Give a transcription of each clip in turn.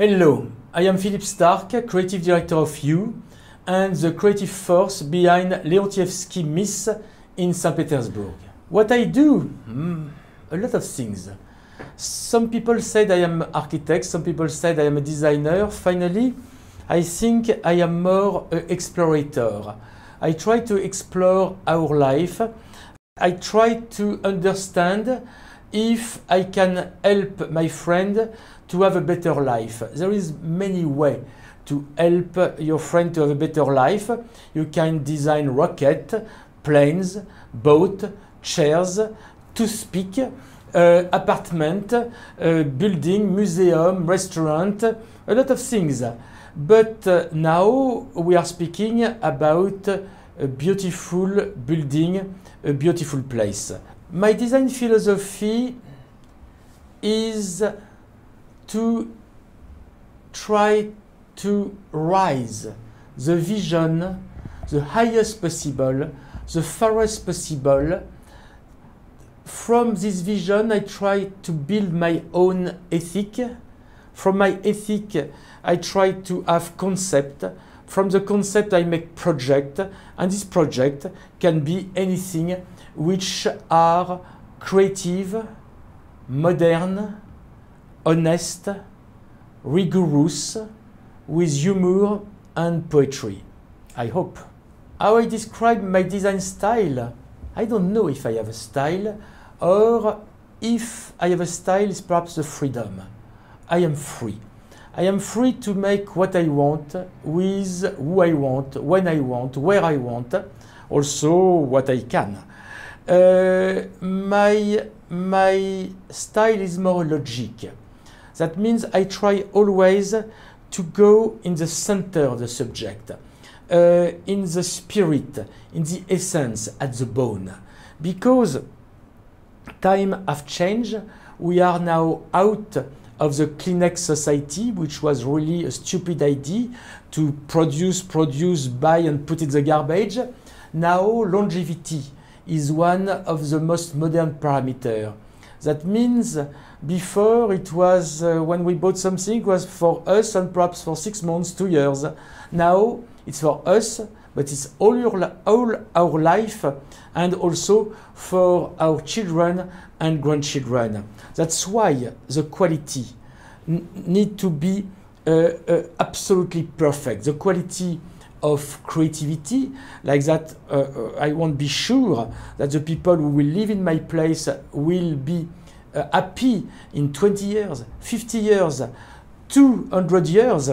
Hello, I am Philippe Starck, creative director of You, and the creative force behind Leontievsky Miss in St. Petersburg. What I do? A lot of things. Some people said I am an architect, some people said I am a designer. Finally, I think I am more an explorator. I try to explore our life. I try to understand if I can help my friend to have a better life. There is many ways to help your friend to have a better life. You can design rocket, planes, boat, chairs, toothpick, apartment, building, museum, restaurant, a lot of things. But now we are speaking about a beautiful building, a beautiful place. My design philosophy is to try to rise the vision the highest possible, the farthest possible. From this vision, I try to build my own ethic. From my ethic, I try to have concept. From the concept, I make project, and this project can be anything which are creative, modern, honest, rigorous, with humor and poetry. I hope. How I describe my design style? I don't know if I have a style, or if I have a style, it's perhaps the freedom. I am free. I am free to make what I want, with who I want, when I want, where I want, also what I can. My style is more logic. That means I try always to go in the center of the subject, in the spirit, in the essence, at the bone. Because time have changed, we are now out of the Kleenex society, which was really a stupid idea to produce, buy and put in the garbage. Now longevity is one of the most modern parameters. That means before it was, when we bought something, it was for us and perhaps for 6 months, 2 years. Now it's for us, but it's all our life, and also for our children and grandchildren. That's why the quality need to be absolutely perfect. The quality of creativity, like that, I won't be sure that the people who will live in my place will be happy in 20 years, 50 years, 200 years,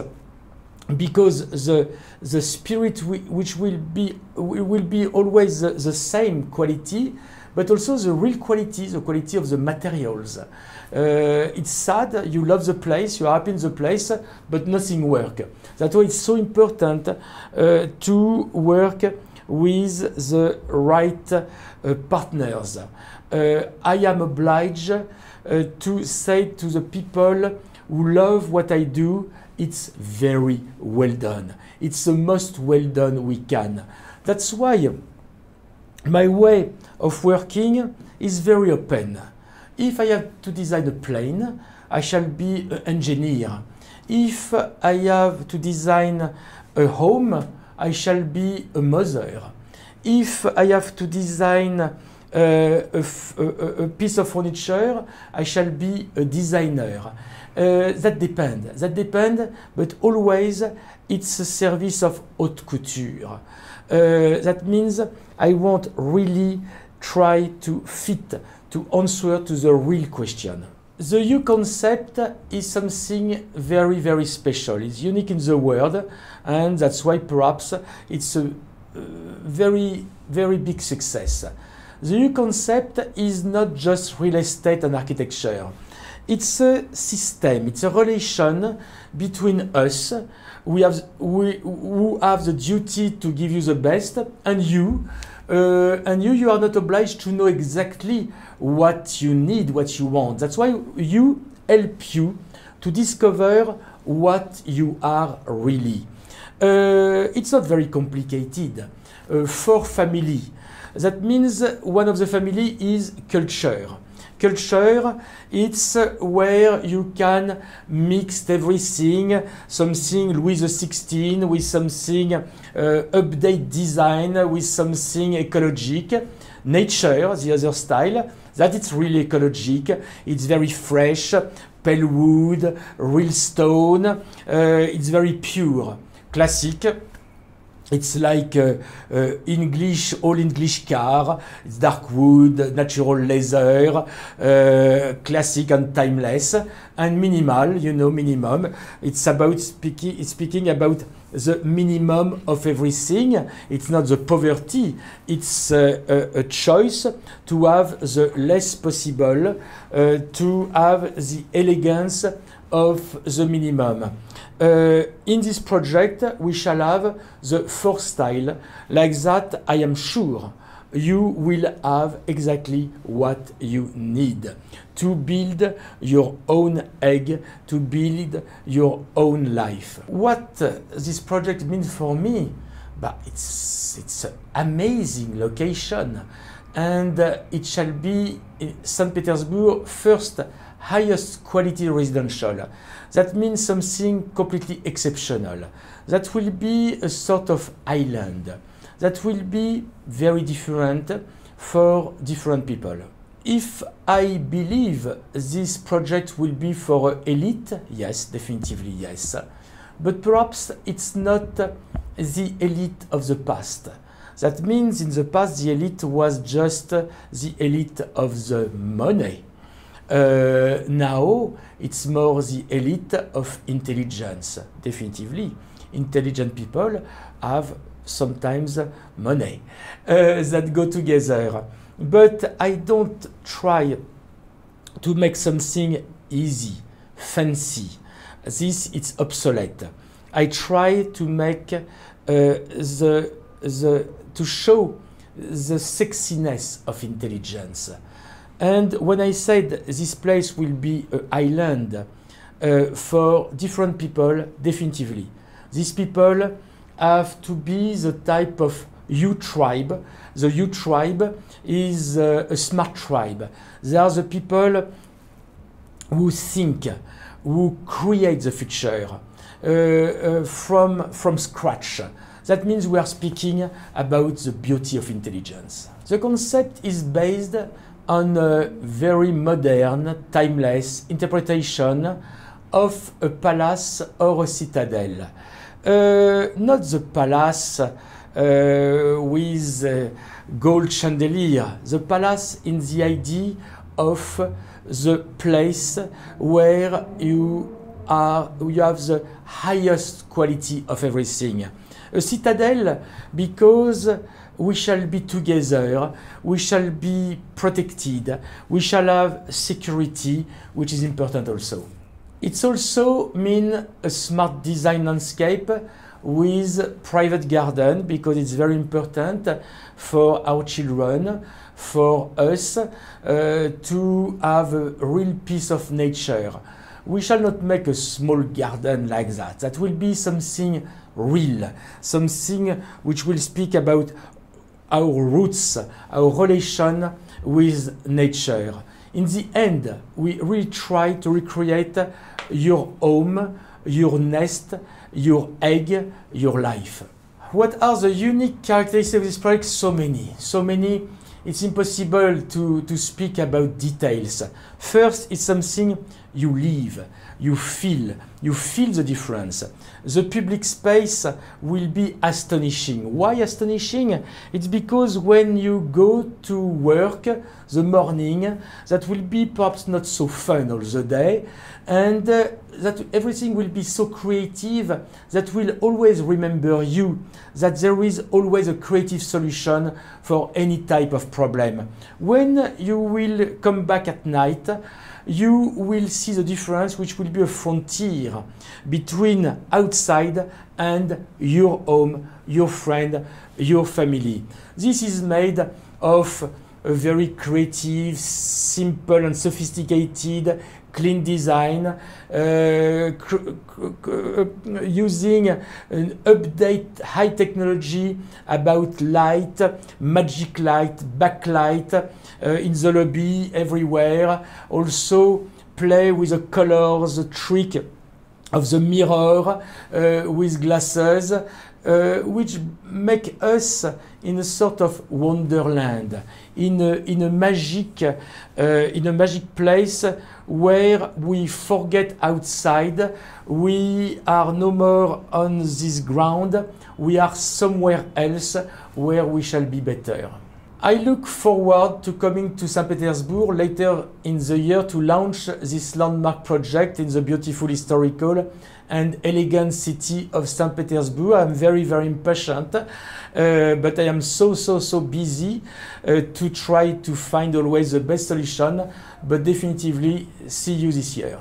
because the spirit which will be always the same quality, but also the real quality, the quality of the materials. It's sad, you love the place, you are happy in the place, but nothing works. That's why it's so important to work with the right partners. I am obliged to say to the people who love what I do, it's very well done. It's the most well done we can. That's why my way of working is very open. If I have to design a plane, I shall be an engineer. If I have to design a home, I shall be a mother. If I have to design a piece of furniture, I shall be a designer. That depends, but always it's a service of haute couture. That means I won't really try to fit, to answer to the real question. The You concept is something very, very special. It's unique in the world, and that's why perhaps it's a very, very big success. The You concept is not just real estate and architecture. It's a system, it's a relation between us, who have the duty to give you the best, and you. You are not obliged to know exactly what you need, what you want. That's why you help you to discover what you are really. It's not very complicated. For family, that means one of the family is culture. Culture, it's where you can mix everything, something Louis XVI with something update design with something ecologic. Nature, the other style, that it's really ecologic, it's very fresh, pale wood, real stone, it's very pure. Classic, it's like English, all English car, it's dark wood, natural leather, classic and timeless. And minimal, you know, minimum, it's about speaking about the minimum of everything. It's not the poverty, it's a choice to have the less possible, to have the elegance of the minimum. In this project, we shall have the fourth style. Like that, I am sure you will have exactly what you need to build your own egg, to build your own life. What this project means for me, but it's an amazing location, and it shall be St. Petersburg first highest quality residential. That means something completely exceptional. That will be a sort of island. That will be very different for different people. If I believe this project will be for elite, yes, definitively yes. But perhaps it's not the elite of the past. That means in the past the elite was just the elite of the money. Now it's more the elite of intelligence, definitively. Intelligent people have sometimes money that go together. But I don't try to make something easy, fancy. This is obsolete. I try to make to show the sexiness of intelligence. And when I said this place will be an island for different people, definitively. These people have to be the type of U tribe. The U tribe is a smart tribe. They are the people who think, who create the future from scratch. That means we are speaking about the beauty of intelligence. The concept is based on a very modern, timeless interpretation of a palace or a citadel. Not the palace with gold chandelier, the palace in the idea of the place where you have the highest quality of everything. A citadel because we shall be together, we shall be protected, we shall have security, which is important also. It's also mean a smart design landscape with private garden because it's very important for our children, for us to have a real piece of nature. We shall not make a small garden like that. That will be something real, something which will speak about our roots, our relation with nature. In the end, we really try to recreate your home, your nest, your egg, your life. What are the unique characteristics of this project? So many. It's impossible to speak about details. First, it's something you live, you feel the difference. The public space will be astonishing. Why astonishing? It's because when you go to work the morning, that will be perhaps not so fun all the day, and that everything will be so creative that will always remember you, that there is always a creative solution for any type of problem. When you will come back at night, you will see the difference, which will be a frontier between outside and your home, your friend, your family. This is made of a very creative, simple and sophisticated clean design, using an update high technology about light, magic light, backlight in the lobby, everywhere. Also play with the colors, the trick of the mirror with glasses, which make us in a sort of wonderland, in a magic place where we forget outside. We are no more on this ground. We are somewhere else where we shall be better. I look forward to coming to St. Petersburg later in the year to launch this landmark project in the beautiful, historical and elegant city of St. Petersburg. I'm very, very impatient, but I am so busy to try to find always the best solution, but definitively see you this year.